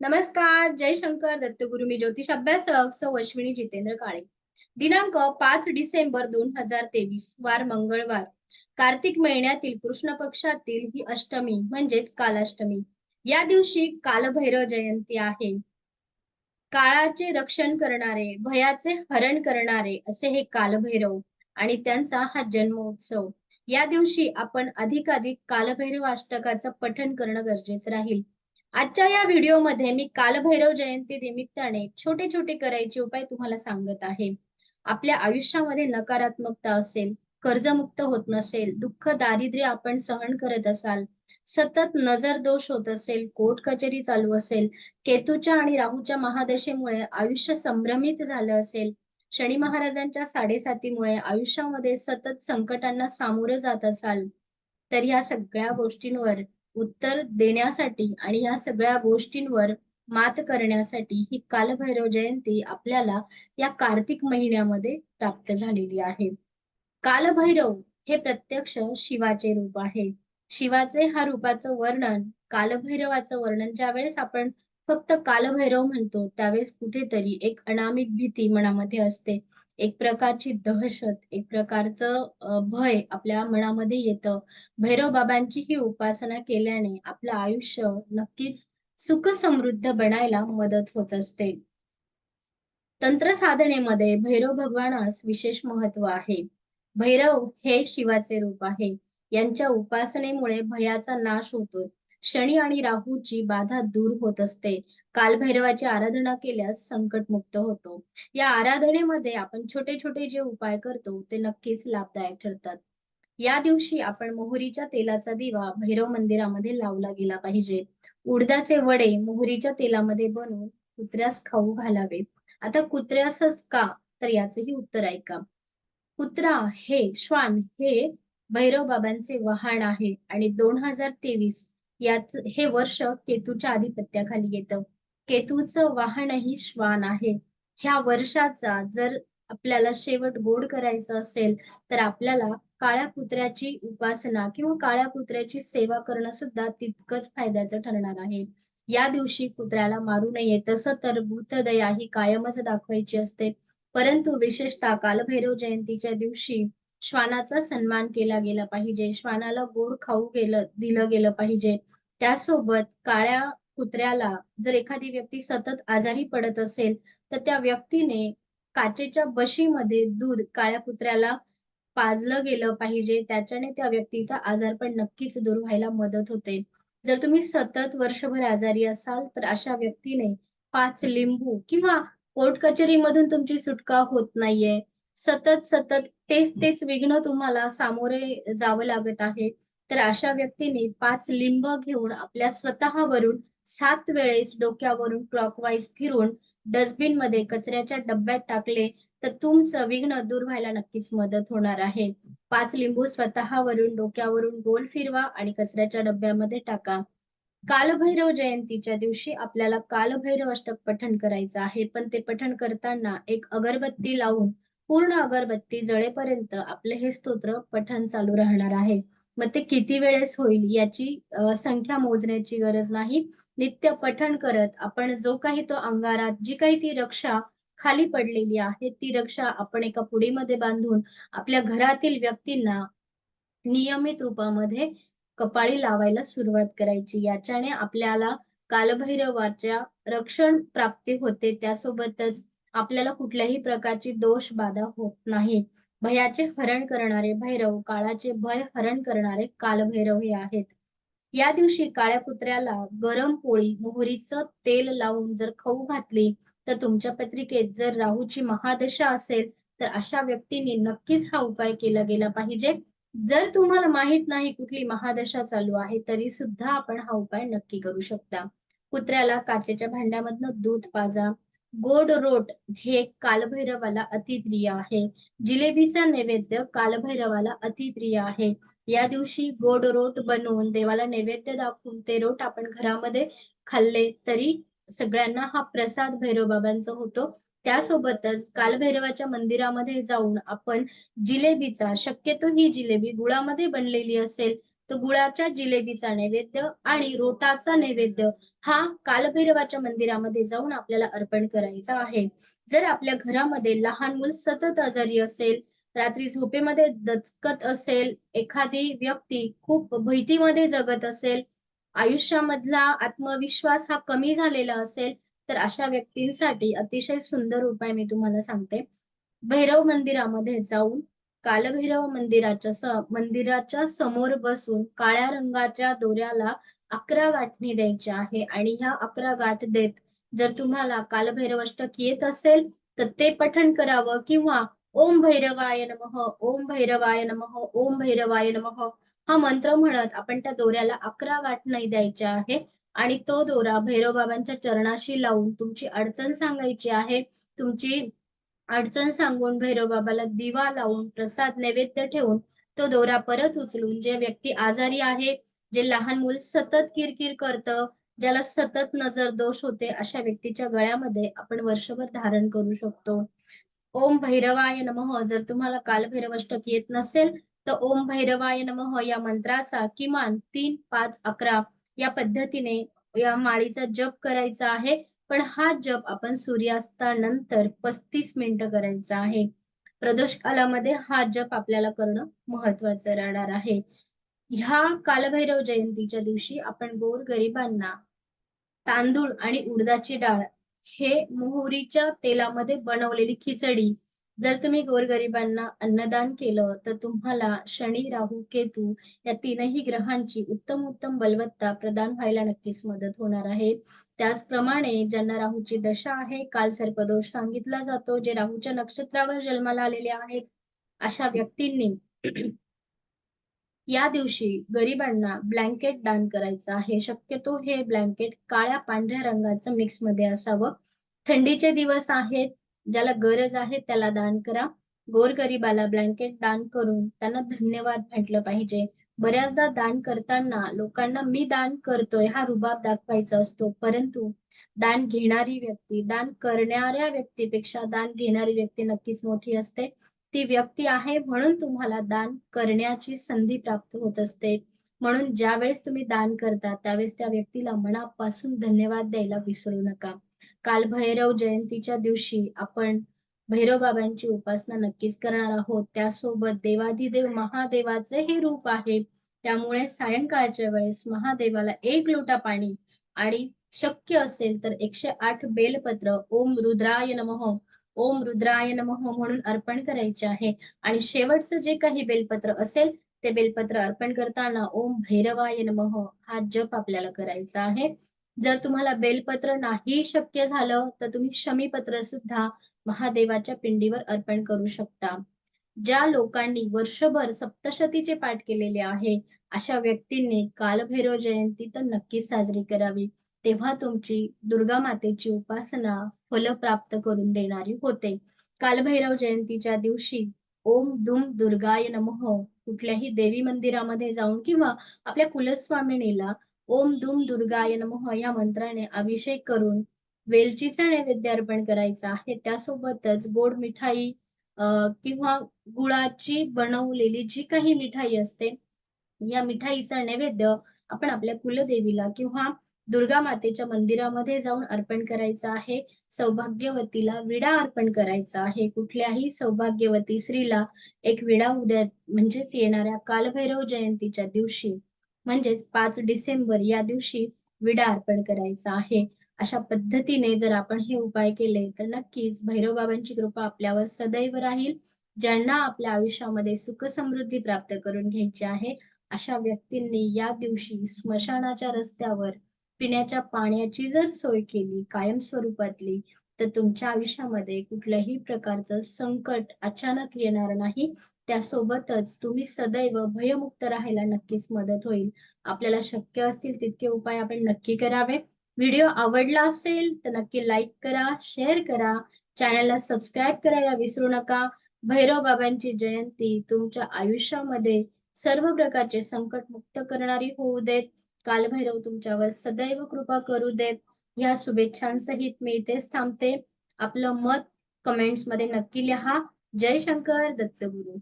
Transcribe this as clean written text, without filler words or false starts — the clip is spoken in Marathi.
नमस्कार, जय शंकर दत्तगुरु. मी ज्योतिष अभ्यासक सौ अश्विनी जितेंद्र काळे. दिनांक 5 डिसेंबर 2023, वार मंगळवार. कार्तिक महिन्यातील कृष्ण पक्षातील ही अष्टमी म्हणजेच कालाष्टमी. या दिवशी कालभैरव जयंती आहे. काळाचे रक्षण करणारे, भयाचे हरण करणारे असे हे कालभैरव आणि त्यांचा हा जन्मोत्सव. या दिवशी आपण अधिकाधिक कालभैरव अष्टकाचं पठण करणं गरजेचं राहील. आजच्या या व्हिडिओमध्ये मी कालभैरव जयंती निमित्ताने छोटे छोटे करायचे उपाय तुम्हाला सांगत आहे. आपल्या आयुष्यामध्ये नकारात्मकता असेल, कर्जमुक्त होत नसेल, दुःख दारिद्र्य आपण सहन करत असाल, सतत नजर दोष होत असेल, कोर्ट कचेरी चालू असेल, केतूच्या आणि राहूच्या महादशेमुळे आयुष्य संभ्रमित झालं असेल, शनी महाराजांच्या साडेसातीमुळे आयुष्यामध्ये सतत संकटांना सामोरं जात असाल, तर या सगळ्या गोष्टींवर उत्तर देण्यासाठी आणि या सगळ्या गोष्टींवर मात करण्यासाठी ही कालभैरव जयंती आपल्याला या कार्तिक महिन्यामध्ये प्राप्त झालेली आहे. कालभैरव हे प्रत्यक्ष शिवाचे रूप आहे. शिवाचे हा रूपाचं वर्णन, कालभैरवाचं वर्णन ज्यावेळेस आपण फक्त कालभैरव म्हणतो, त्यावेळेस कुठेतरी एक अनामिक भीती मनामध्ये असते. एक प्रकारची दहशत, एक प्रकारचं भय आपल्या मनामध्ये येतं. भैरव बाबांची ही उपासना केल्याने आपलं आयुष्य नक्कीच सुख समृद्ध बनायला मदत होत असते. तंत्र साधनेमध्ये भैरव भगवानास विशेष महत्व आहे. भैरव हे शिवाचे रूप आहे. यांच्या उपासनेमुळे भयाचा नाश होतो. शनी आणि राहूची बाधा दूर होत असते. कालभैरवाची आराधना केल्यास संकटमुक्त होतो. या आराधनेमध्ये आपण छोटे छोटे जे उपाय करतो ते नक्कीच लाभदायक ठरतात. या दिवशी आपण मोहरीच्या तेलाचा दिवा भैरव मंदिरामध्ये लावला गेला पाहिजे. उडदाचे वडे मोहरीच्या तेलामध्ये बनवून कुत्र्यास खाऊ घालावे. आता कुत्र्यासच का? तर याचेही उत्तर ऐका. कुत्रा श्वान हे भैरव बाबांचे वाहन आहे आणि 2023 हे वर्ष केतूच्या आधिपत्याखाली येतं. केतूचं वाहनही श्वान आहे. ह्या वर्षाचा जर आपल्याला शेवट गोड करायचा असेल तर आपल्याला काळ्या कुत्र्याची उपासना किंवा काळ्या कुत्र्याची सेवा करणं सुद्धा तितकंच फायद्याचं ठरणार आहे. या दिवशी कुत्र्याला मारू नये, तसं तर भूतदया ही कायमच दाखवायची असते. परंतु विशेषतः कालभैरव जयंतीच्या दिवशी श्वानाचा सन्मान केला गेला पाहिजे. श्वानाला गोड खाऊ दिलं गेलं पाहिजे. त्यासोबत काळ्या कुत्र्याला जर एखादी व्यक्ती सतत आजारी पडत असेल तर त्या व्यक्तीने काचेच्या बशीमध्ये दूध काळ्या कुत्र्याला पाजलं गेलं पाहिजे. त्याच्याने त्या व्यक्तीचा आजारपण नक्कीच दूर व्हायला मदत होते. जर तुम्ही सतत वर्षभर आजारी असाल तर अशा व्यक्तीने 5 लिंबू किंवा कोर्ट कचेरीमधून तुमची सुटका होत नाहीये, सतत सतत तेच विघ्न तुम्हाला सामोरे जावं लागत आहे, तर अशा व्यक्तीने 5 लिंब घेऊन आपल्या स्वतःवरून 7 वेळेस डोक्यावरून क्लॉकवाईज फिरून डस्टबिन मध्ये कचऱ्याच्या डब्यात टाकले तर तुमचं विघ्न दूर व्हायला नक्कीच मदत होणार आहे. 5 लिंबू स्वतःवरून डोक्यावरून गोल फिरवा आणि कचऱ्याच्या डब्यामध्ये टाका. कालभैरव जयंतीच्या दिवशी आपल्याला कालभैरव अष्टक पठण करायचं आहे. पण ते पठण करताना एक अगरबत्ती लावून पूर्ण अगरबत्ती जळेपर्यंत आपले हे स्तोत्र पठण चालू राहणार आहे. मग ते किती वेळेस होईल याची संख्या मोजण्याची गरज नाही. नित्य पठण करत आपण जो काही तो अंगारात जी काही ती रक्षा खाली पडलेली आहे ती रक्षा आपण एका पुडीमध्ये बांधून आपल्या घरातील व्यक्तींना नियमित रूपामध्ये कपाळी लावायला सुरुवात करायची. याच्याने आपल्याला कालभैरवाच्या रक्षण प्राप्ती होते. त्यासोबतच आपल्याला कुठल्याही प्रकारची दोष बाधा होत नाही. भयाचे हरण करणारे भैरव, काळाचे भय हरण करणारे कालभैरव हे आहेत. या दिवशी काळ्या कुत्र्याला गरम पोळी मोहरीचं तेल लावून जर खाऊ घातली तर तुमच्या पत्रिकेत जर राहूची महादशा असेल तर अशा व्यक्तीने नक्कीच हा उपाय केला गेला पाहिजे. जर तुम्हाला माहित नाही कुठली महादशा चालू आहे तरी सुद्धा आपण हा उपाय नक्की करू शकता. कुत्र्याला काचेच्या भांड्यामधनं दूध पाजा. गोड रोट हे कालभैरवाला अतिप्रिय आहे. जिलेबीचा नैवेद्य कालभैरवाला अतिप्रिय आहे. या दिवशी गोड रोट बनवून देवाला नैवेद्य दाखवून ते रोट आपण घरामध्ये खाल्ले तरी सगळ्यांना हा प्रसाद भैरव बाबांचा होतो. त्यासोबतच कालभैरवाच्या मंदिरामध्ये जाऊन आपण जिलेबीचा, शक्यतो ही जिलेबी गुळामध्ये बनलेली असेल तर गुळाच्या जिलेबीचा नैवेद्य आणि रोटाचा नैवेद्य हा कालभैरवाच्या मंदिरामध्ये जाऊन आपल्याला अर्पण करायचा आहे. जर आपल्या घरामध्ये लहान मूल सतत आजारी असेल, रात्री झोपेमध्ये दचकत असेल, एखादी व्यक्ती खूप भीतीमध्ये जगत असेल, आयुष्यामधला आत्मविश्वास हा कमी झालेला असेल, तर अशा व्यक्तींसाठी अतिशय सुंदर उपाय मी तुम्हाला सांगते. भैरव मंदिरामध्ये जाऊन कालभैरव मंदिराच्या समोर बसून काळ्या रंगाच्या दोऱ्याला 11 गाठी द्यायच्या आहे आणि ह्या 11 गाठ देत जर तुम्हाला कालभैरव अष्टक येत असेल, तर ते पठण करावं किंवा ओम भैरवाय नमः, ओम भैरवाय नमः, ओम भैरवाय नमः हा मंत्र म्हणत आपण त्या दोऱ्याला 11 गाठी द्यायच्या आहे आणि तो दोरा भैरव बाबांच्या चरणाशी लावून तुमची अडचण सांगायची आहे. तुमची अडचण सांगून भैरव बाबाला दिवा लावून प्रसाद नैवेद्य ठेवून तो दोरा परत उचलून जे व्यक्ती आजारी आहे, जे लहान मूल सतत किरकिर करतं, ज्याला सतत नजर दोष होते, अशा व्यक्तीच्या गळ्यामध्ये आपण वर्षभर धारण करू शकतो. ओम भैरवाय नमः जर तुम्हाला कालभैरव अष्टक येत नसेल, तर ओम भैरवाय नमः या मंत्राचा किमान 3, 5, 11 या पद्धतीने या माळीचा जप करायचा आहे. पण हा जप आपण सूर्यास्तानंतर 35 मिनिटं करायचा आहे. प्रदोष कालामध्ये हा जप आपल्याला करणं महत्वाचं राहणार आहे. ह्या कालभैरव जयंतीच्या दिवशी आपण गोरगरिबांना तांदूळ आणि उडदाची डाळ हे मोहरीच्या तेलामध्ये बनवलेली खिचडी जर तुम्ही गोरगरिबांना अन्नदान केलं तर तुम्हाला शनी, राहू, केतू या तीनही ग्रहांची उत्तम बलवत्ता प्रदान व्हायला नक्कीच मदत होणार आहे. त्याचप्रमाणे ज्यांना राहूची दशा आहे, काल सर्पदोष सांगितला जातो, जे राहूच्या नक्षत्रावर जन्माला आलेले आहेत, अशा व्यक्तींनी या दिवशी गरिबांना ब्लँकेट दान करायचं आहे. शक्यतो हे ब्लँकेट काळ्या पांढऱ्या रंगाचं मिक्स मध्ये असावं. थंडीचे दिवस आहेत, ज्याला गरज आहे त्याला दान करा. गोरगरिबाला ब्लँकेट दान करून त्यांना धन्यवाद म्हटलं पाहिजे. बऱ्याचदा दान करताना लोकांना मी दान करतोय हा रुबाब दाखवायचा असतो, परंतु दान घेणारी व्यक्ती, दान करणाऱ्या व्यक्तीपेक्षा दान घेणारी व्यक्ती नक्कीच मोठी असते. ती व्यक्ती आहे म्हणून तुम्हाला दान करण्याची संधी प्राप्त होत असते. म्हणून ज्यावेळेस तुम्ही दान करता त्यावेळेस त्या व्यक्तीला मनापासून धन्यवाद द्यायला विसरू नका. काल भैरव जयंतीच्या दिवशी आपण भैरव बाबांची उपासना नक्कीच करणार आहोत. त्यासोबत देवाधिदेव महादेवाचे हे रूप आहे. त्यामुळे सायंकाळच्या वेळेस महादेवाला 1 लोटा पाणी आणि शक्य असेल तर 108 बेलपत्र ओम रुद्राय नमः, ओम रुद्राय नमः म्हणून अर्पण करायचे आहे. आणि शेवटचं जे काही बेलपत्र असेल ते बेलपत्र अर्पण करताना ओम भैरवाय नमः हा जप आपल्याला करायचा आहे. जर तुम्हाला बेलपत्र नाही शक्य झालं तर तुम्ही शमीपत्र सुद्धा महादेवाच्या पिंडीवर अर्पण करू शकता. ज्या लोकांनी वर्षभर सप्तशतीचे पाठ केलेले आहे, अशा व्यक्तींनी कालभैरव जयंती तर नक्कीच साजरी करावी. तेव्हा तुमची दुर्गा मातेची उपासना फल प्राप्त करून देणारी होते. कालभैरव जयंतीच्या दिवशी ओम दुम दुर्गाय नमः कुठल्याही देवी मंदिरामध्ये जाऊन किंवा आपल्या कुलस्वामिनीला ओम दुम दुर्गाय नमः या मंत्राने अभिषेक करून वेलचीचा नैवेद्य अर्पण करायचा आहे. त्यासोबतच गोड मिठाई किंवा गुळाची बनवलेली जी काही मिठाई असते, या मिठाईचा नैवेद्य आपण आपल्या कुलदेवीला किंवा दुर्गा मातेच्या मंदिरामध्ये जाऊन अर्पण करायचा आहे. सौभाग्यवतीला विडा अर्पण करायचा आहे. कुठल्याही सौभाग्यवती स्त्रीला एक विडा उद्या म्हणजेच येणाऱ्या कालभैरव जयंतीच्या दिवशी म्हणजेच 5 डिसेंबर या दिवशी विडा अर्पण करायचा आहे. अशा पद्धतीने जर आपण हे उपाय केले तर नक्कीच भैरव बाबांची कृपा आपल्यावर सदैव राहील. ज्यांना आपल्या आयुष्यामध्ये सुख समृद्धी प्राप्त करून घ्यायची आहे, अशा व्यक्तींनी या दिवशी स्मशानाच्या रस्त्यावर पिण्याच्या पाण्याची जर सोय केली कायम स्वरूपातली, तर तुमच्या आयुष्यामध्ये कुठल्याही प्रकारचं संकट अचानक येणार नाही. त्यासोबतच तुम्ही सदैव भयमुक्त राहायला नक्कीच मदत होईल. आपल्याला शक्य असतील तितके उपाय आपण नक्की करावे. व्हिडिओ आवडला असेल तर नक्की लाईक करा, शेअर करा, चॅनलला सबस्क्राईब करायला विसरू नका. भैरव बाबांची जयंती तुमच्या आयुष्यामध्ये सर्व प्रकारचे संकट मुक्त करणारी होऊ देत. कालभैरव तुमच्यावर सदैव कृपा करू देत. या शुभेच्छांसहित मी इथेच थांबते. आपलं मत कमेंट्स मध्ये नक्की लिहा. जय शंकर दत्तगुरु.